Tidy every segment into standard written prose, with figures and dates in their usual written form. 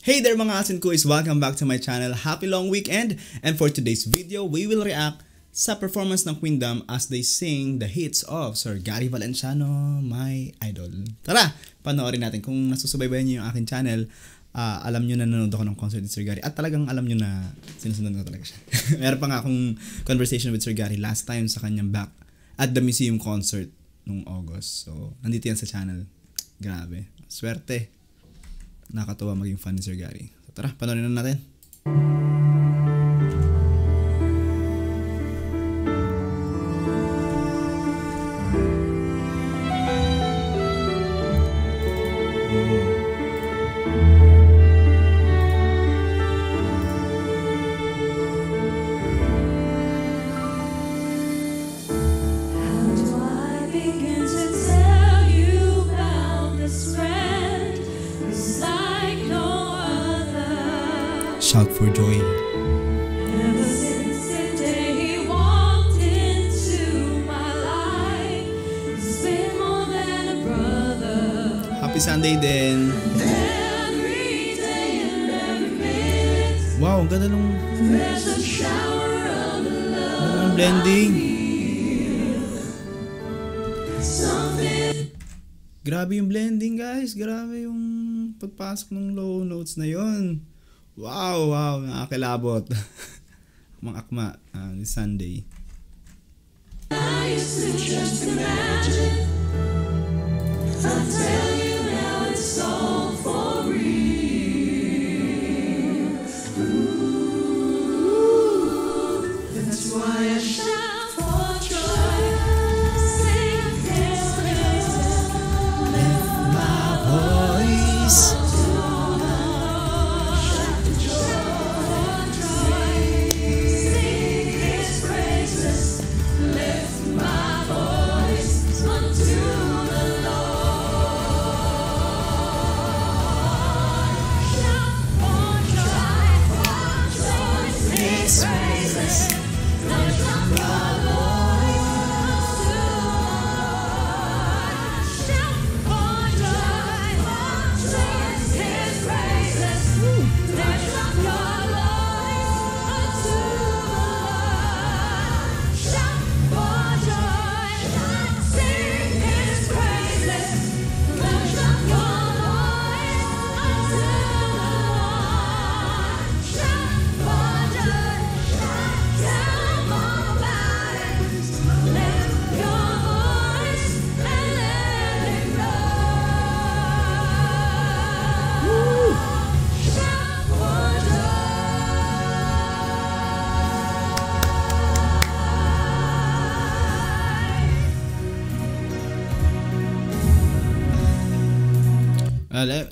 Hey there mga asin kuis! Welcome back to my channel. Happy long weekend! And for today's video, we will react sa performance ng Queendom as they sing the hits of Sir Gary Valenciano, my idol. Tara! Panoorin natin. Kung nasusubaybayan niyo yung akin channel, alam niyo na nanonood ako ng concert ni Sir Gary at talagang alam niyo na sinusundan ko talaga siya. Meron pa nga akong conversation with Sir Gary last time sa kanyang back at the museum concert nung August. So, nandito yan sa channel. Grabe. Swerte. Nakakatuwa maging fan ni Sir Gary. So, tara, panoorin na natin. Shout for joy. Ever since the day he walked into my life, he's been more than a brother. Happy Sunday din. Every day and every minute, Wow, ang ganda nung there's a shower of love. blending. Something Grabe yung blending, guys. Grabe yung pagpasok ng low notes na yon. Wow, nakakilabot. Mga akma, this Sunday. I used to just imagine. I'll tell you now it's all for real. Ooh, that's why I shout for joy. Sing his praises. Lift my Voice.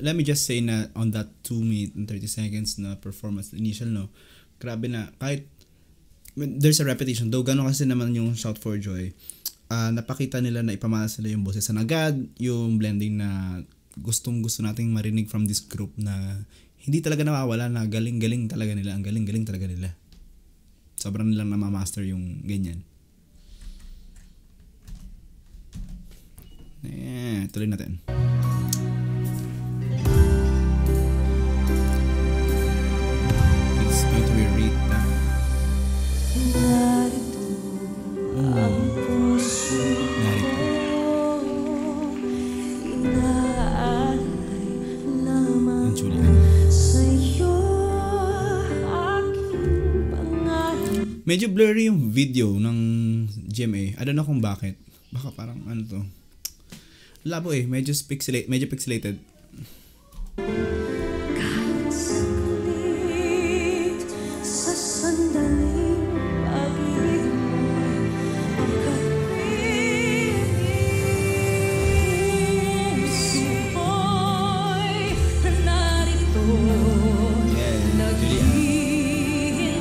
Let me just say na on that 2 minutes and 30 seconds na performance initial, no, grabe na, kahit there's a repetition, though gano'n kasi naman yung Shout for Joy, napakita nila na ipamalas nila yung boses sa nagad, yung blending na gustong gusto nating marinig from this group na hindi talaga nawawala, na galing-galing talaga nila, ang galing-galing talaga nila. Sobrang nilang namamaster yung ganyan. Tuloy natin. Medyo blurry yung video ng GMA. I don't know kung bakit. Baka parang ano to. Labo eh. Medyo pixelated. kahit saglit sa sandaling pag-ibig mo'y makapiling supo'y narito naghihintay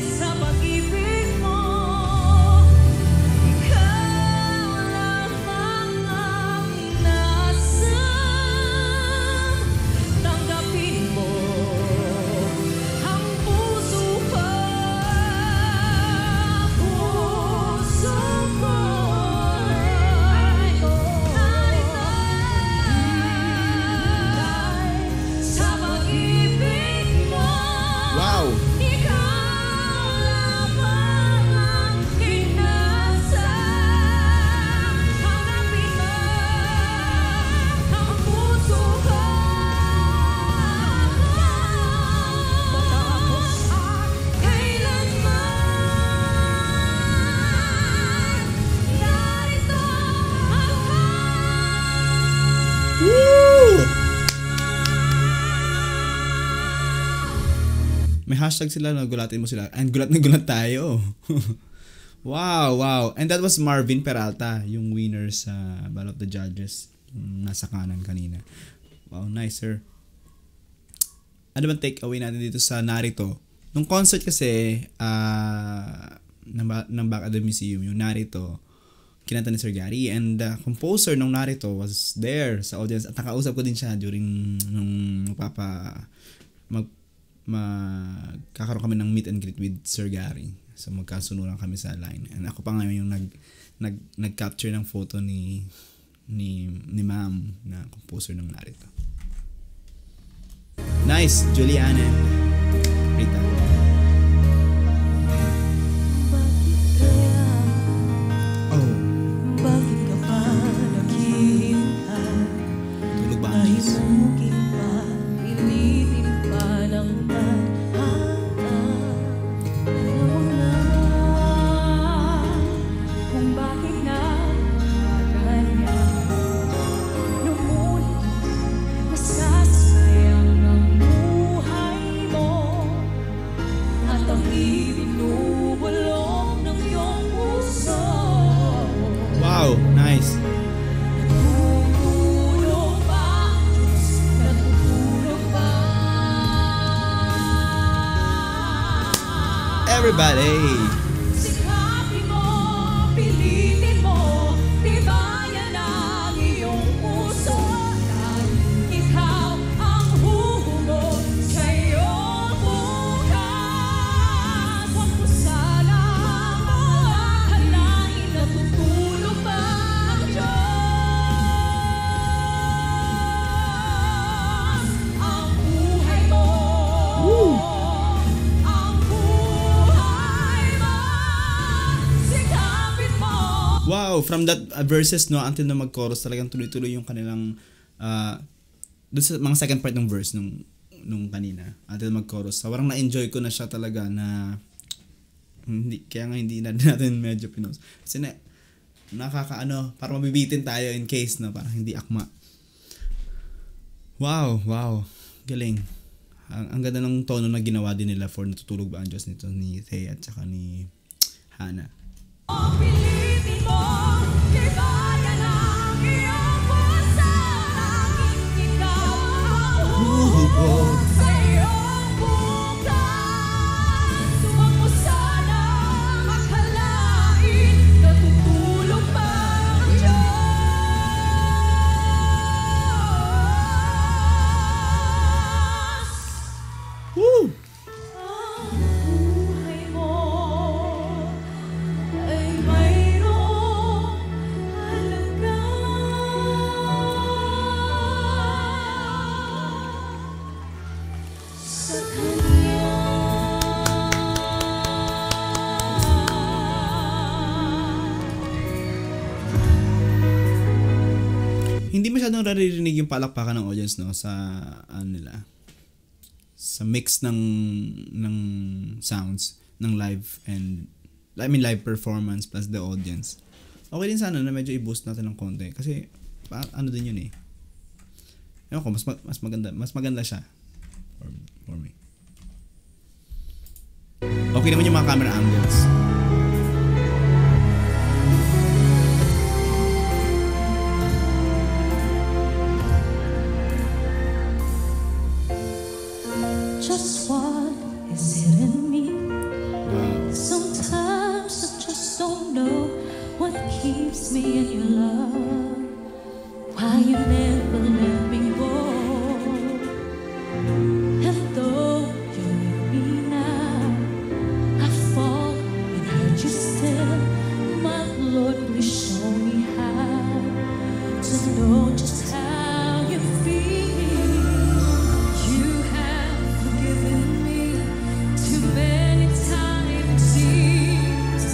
sa pag-ibig mo. Ikaw lamang ang inaasahan. may hashtag sila, nagulatin mo sila. And gulat na gulat tayo. Wow, wow. And that was Marvin Peralta, yung winner sa Battle of the Judges. Yung nasa kanan kanina. Wow, nice, sir. Ano bang take away natin dito sa Narito? Nung concert kasi, ng Back at the Museum, yung Narito, kinanta ni Sir Gary. And the composer ng Narito was there sa audience. At nakausap ko din siya during nung magkakaroon kami ng meet and greet with Sir Gary. So magkasunuran kami sa line. And ako pa ngayon yung nag-capture ng photo ni Ma'am na composer ng Narito. Nice, Juliana. Rita. Oh. Bakit ka pa naghihintay? Tulog ba? Nahimukin pa, pilitin pa ng tadhana. Alam mo na kung bakit nagkakanya. Numulit, masasayang ang buhay mo. At ang ibinubulong ng iyong puso. Wow, nice. Natutulog ba? Natutulog ba? Everybody. Sikapin mo, pilitin mo, tibayan ang iyong puso. Dahil ikaw ang huhubog sa iyong bukas. Huwag mo sanang akalain na tutulog ba ang Diyos? Ang buhay mo, ang buhay mo, sikapin mo. Wow, from that verses no until na mag-chorus talagang tuloy-tuloy yung kanilang doon sa mga second part ng verse nung kanina until mag-chorus. So, parang na-enjoy ko na siya talaga na kaya nga hindi na natin medyo pinos. Kasi para mabibitin tayo in case no, parang hindi akma. Wow, wow. Galing. Ang ganda ng tono na ginawa din nila for Natutulog Ba ang Diyos nito ni Thea at saka ni Hannah. Pilitin mo, tibayan ang iyong puso. Tanging ikaw ang huhubog sa iyong bukas. Huwag mo sanang akalain na tutulog pa ang Diyos. Woo! Ang buhay mo ay mayroong halaga. Sa Kanya. Hindi masyadong naririnig yung palakpakan ng audience no sa nila. Sa mix ng sounds ng live and live performance plus the audience. Okay din sana na medyo i-boost natin ng konti kasi ano din yun eh. Ewan ko, mas maganda siya for me. Okay naman yung mga camera angles. Just what is it in me? Wow. Sometimes I just don't know what keeps me in your love. Why you never let me go? And though you're with me now, I fall and hurt you still. My Lord, please show me how to know just how you feel. You have forgiven me too many times, it seems.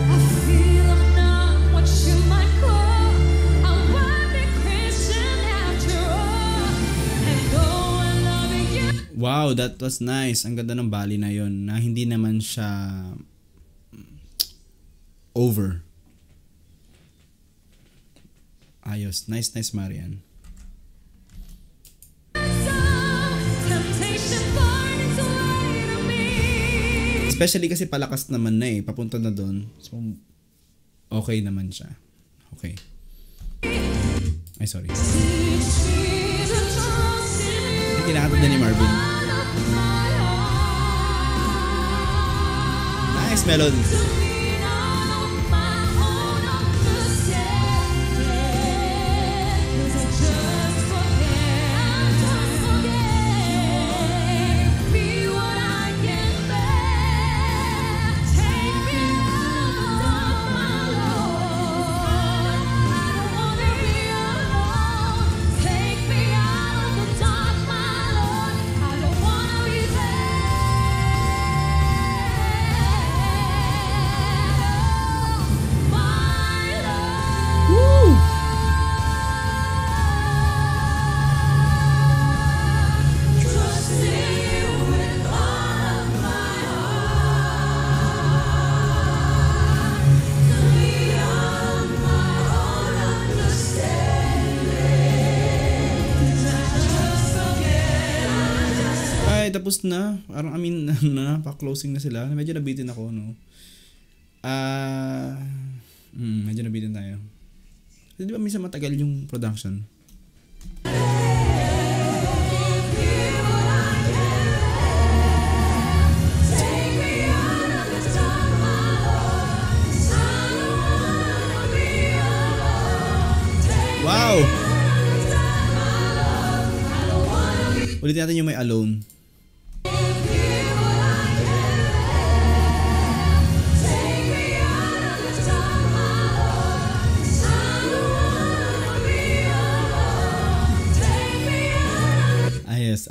I feel I'm not what you might call a worthy Christian after all. And though I love you, Wow, that was nice. Ang ganda ng bali na yon na hindi naman siya over. Ayos. Nice, Marian. temptation finds a way to me. Especially kasi palakas naman na eh. Papunta na doon. So, okay naman siya. Okay. Ay, sorry. Kinakanta din ni Marvin. Nice melody. Tapos na, parang pa-closing na sila. Medyo nabitin ako, no? Medyo nabitin tayo. Kasi di ba minsan matagal yung production? Wow! Ulitin natin yung May Alone.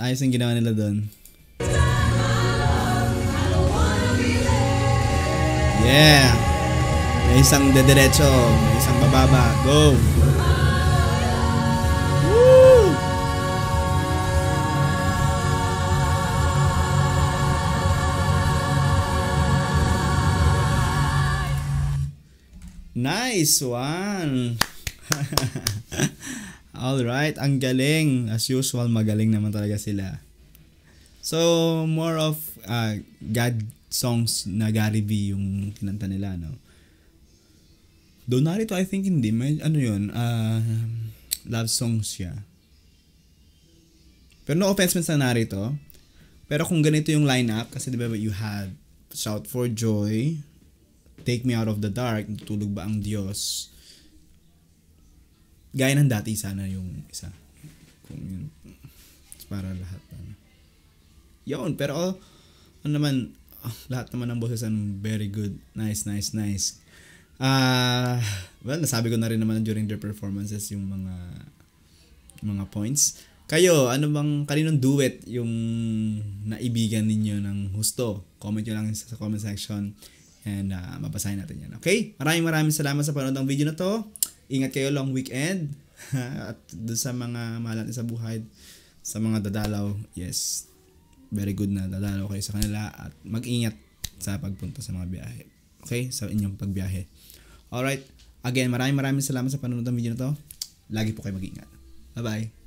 Ayos yung ginawa nila doon. Yeah! May isang dediretso, may isang bababa. Go! Woo! Nice one! Alright, ang galing. As usual, magaling naman talaga sila. So, more of God songs na Gary V yung kinanta nila, no? Though narito, I think hindi. May, love songs siya. Pero no offense man sa narito. Pero kung ganito yung lineup, kasi di ba you had Shout for Joy, Take Me Out of the Dark, Tulog Ba ang Diyos, gaya ng dati sana yung isa. Kung yun, para lahat. Yun, pero lahat naman ng boses ang very good. Nice. Well, nasabi ko na rin naman during their performances yung mga points. Kayo, kaninong duet yung naibigan ninyo ng husto? Comment nyo lang sa comment section and mabasahin natin yan. Okay? Maraming salamat sa panonood ng video na to. Ingat kayo, long weekend. At doon sa mga mahal natin sa buhay, sa mga dadalaw, yes, very good na dadalaw kayo sa kanila at mag-ingat sa pagpunta sa mga biyahe. Okay? Sa inyong pagbiyahe. Alright. Again, maraming salamat sa panonood ng video na to. Lagi po kayo mag-ingat. Bye-bye.